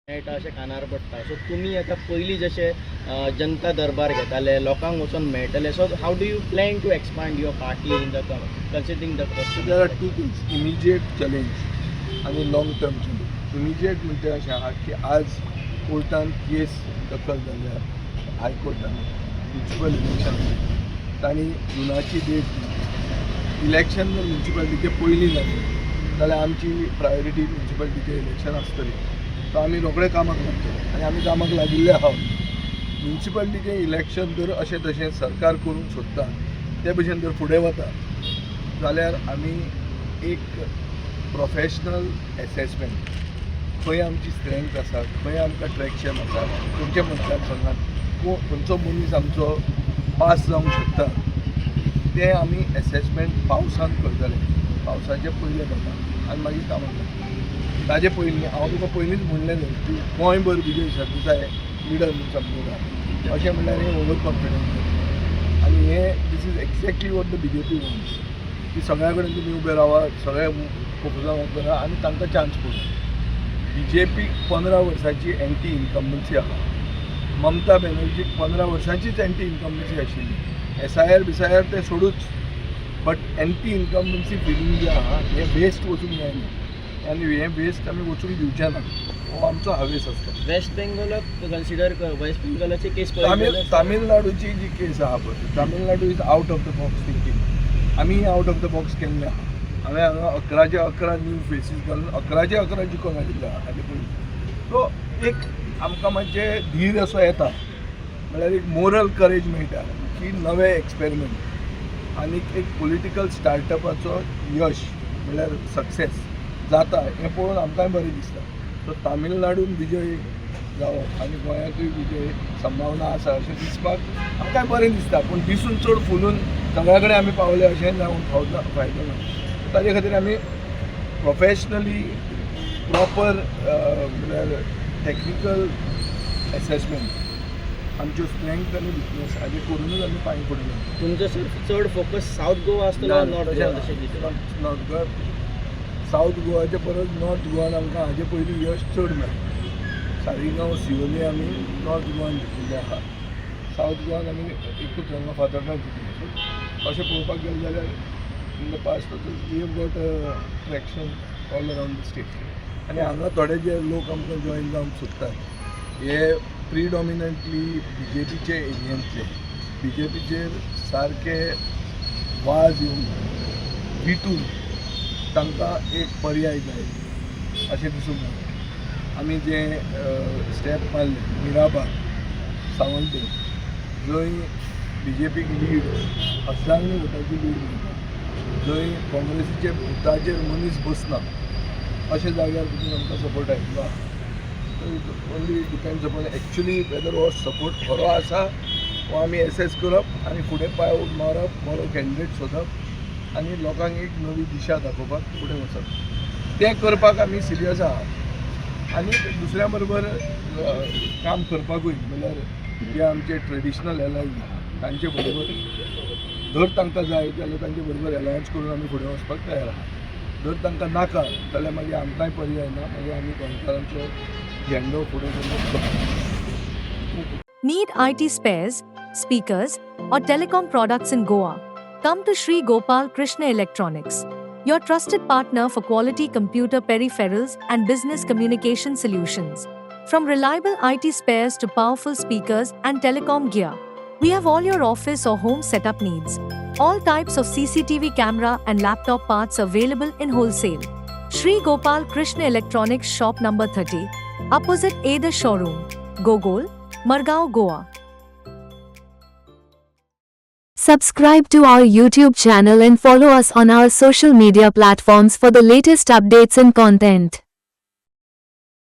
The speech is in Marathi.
मेळटा अशें कानार पडटा. सो तुमी आतां पयलीं जशे जनता दरबार घेताले, लोकांक वचून मेळटले. So how do you plan to expand your party in the considering the there are two things, immediate challenge आनी लॉंग टर्म चॅलेंज. इमिजिएट म्हणजे अशें आहा की आज कोर्टान केस दखल जाल्या, हायकोर्टान म्युन्सिपल इलेक्शन तांणी जुनाची डेट दिली. इलेक्शन जर म्युन्सिपालिटीचे पयलीं जालें जाल्यार आमची प्रायोरिटी म्युन्सिपालिटीचे इलेक्शन आसतली. सो आमी रोखडे कामाक लागतले आनी आमी कामाक लागिल्ले आहात. म्युन्सिपालिटीचें इलेक्शन जर अशें तशें सरकार करूंक सोदता ते भशेन जर फुडें वता जाल्यार आमी एक प्रोफेशनल एसेसमेंट खंय आमची स्ट्रेंथ आसा, खंय आमकां ट्रॅक्शन आसा, खंयच्या मतदारसंघात खंयचो मनीस आमचो पास जावंक शकता तें आमी एसेसमेंट पावसान करतले, पावसाचे पयले जाता आनी मागीर कामाक लागतले. ताजे पयलीं हांव तुका पयलींच म्हणलेलें की गोंयभर विजय सरदेसाय लिडर म्हणून समजता अशें म्हणल्यार हें ओवर कॉन्फिडन्स. आनी हें this is exactly what the BJP wants की सगळ्या कडेन तुमी उबे रावा, सगळ्या प्रपोजल करा आनी तांकां चान्स पडूं. BJP 15 वर्सांची एंटी इनकम्बन्सी आहा. ममता बॅनर्जीक 15 वर्सांचीच एंटी इनकम्बन्सी आशिल्ली. SIR ते सोडूच, बट एंटी इनकम्बन्सी फिलींग जे आहा हें वेस्ट वचूंक जायना आनी हें वेस्ट आमी वचूंक दिवचे ना. हो आमचो हावेस आसता. वेस्ट बेंगॉलाक कन्सिडर कर. वेस्ट बेंगॉलाची केस तामिळनाडूची जी केस आहा पळय, Tamil Nadu is out of the box thinking. आमी आउट ऑफ द बॉक्स केल्ले आहा. हांवें हांगा 11 न्यू फेसीस घालून 11 जिखून हाडिल्ले आहा हाजे पयलीं. सो एक आमकां मातशें धीर असो येता, म्हळ्यार एक मोरल करेज मेळटा की नवे एक्सपेरिमेंट आनी एक पॉलिटिकल स्टार्टअपाचो यश म्हळ्यार सक्सेस जाता हें पळोवन आमकांय बरें दिसता. सो तामिळनाडून विजय जावप आनी गोंयांतूय विजय संभावना आसा अशें दिसपाक आमकांय बरें दिसता. पूण दिसून चड फुलून सगळ्या कडेन आमी पावले अशें जावंक फायदो ना. ताजे खातीर आमी प्रोफेशनली प्रॉपर म्हळ्यार टॅक्निकल एसेसमेंट आमच्यो स्ट्रेंथ आनी विकनेस हाजे करूनच आमी फायन पडले. तुमचो चड फोकस सावथ गोवा आसतलो नॉर्थ गोवा तशें दिसता? नॉर्थ गोवा, सावथ गोवाचे परस नॉर्थ गोवान आमकां हाजे पयलीं यश चड मेळ्ळें. सालिगांव, सियोली आमी नॉर्थ गोवान जिखिल्ले आहा. सावथ गोवान आमी एकूच हांगा फातर्नाक जिखिल्ले. अशें पळोवपाक गेलें जाल्यार in the past we have got traction all around the state. आनी हांगा थोडे जे लोक आमकां जॉयन जावंक सोदतात हे प्रिडॉमिनंटली BJPचे एरियांतले. BJPचेर सारके वाज येवन विटून तांकां एक पर्याय जाय अशें दिसूंक लागलें. आमी जे स्टेप मारले मिराबाग, सावंतवाडी जंय BJPक लीड 1000 वोटांची लीड मेळटा, जंय काँग्रेसीचे भुताचेर मनीस बसना अशा जाग्यार पसून आमकां सपोर्ट आयिल्लो आहा. Only depends upon actually whether हो सपोर्ट खरो आसा हो आमी एसेस करप आनी फुडें पांय मारप, बरो कॅन्डिडेट सोदप आनी लोकांक एक नवी दिशा दाखोवपाक फुडें वचप. तें करपाक आमी सिरियस आहा. आनी दुसऱ्या बरोबर काम करपाकूय म्हळ्यार जे आमचे ट्रेडिशनल एलायज तांचे बरोबर जर तांकां जाय जाल्यार तांचे बरोबर एलायन्स करून आमी फुडें वचपाक तयार आहा. जर तांकां नाका जाल्यार मागीर आमकांय पर्याय ना, मागीर आमी गोंयकारांचो झेंडो फुडें करून. Need IT spares, speakers, or telecom products in Goa? Come to Sri Gopal Krishna Electronics, your trusted partner for quality computer peripherals and business communication solutions. From reliable IT spares to powerful speakers and telecom gear, we have all your office or home setup needs. All types of CCTV camera and laptop parts available in wholesale. Sri Gopal Krishna Electronics shop number 30, opposite Ada showroom, Gogol, Margao, Goa. Subscribe to our YouTube channel and follow us on our social media platforms for the latest updates and content.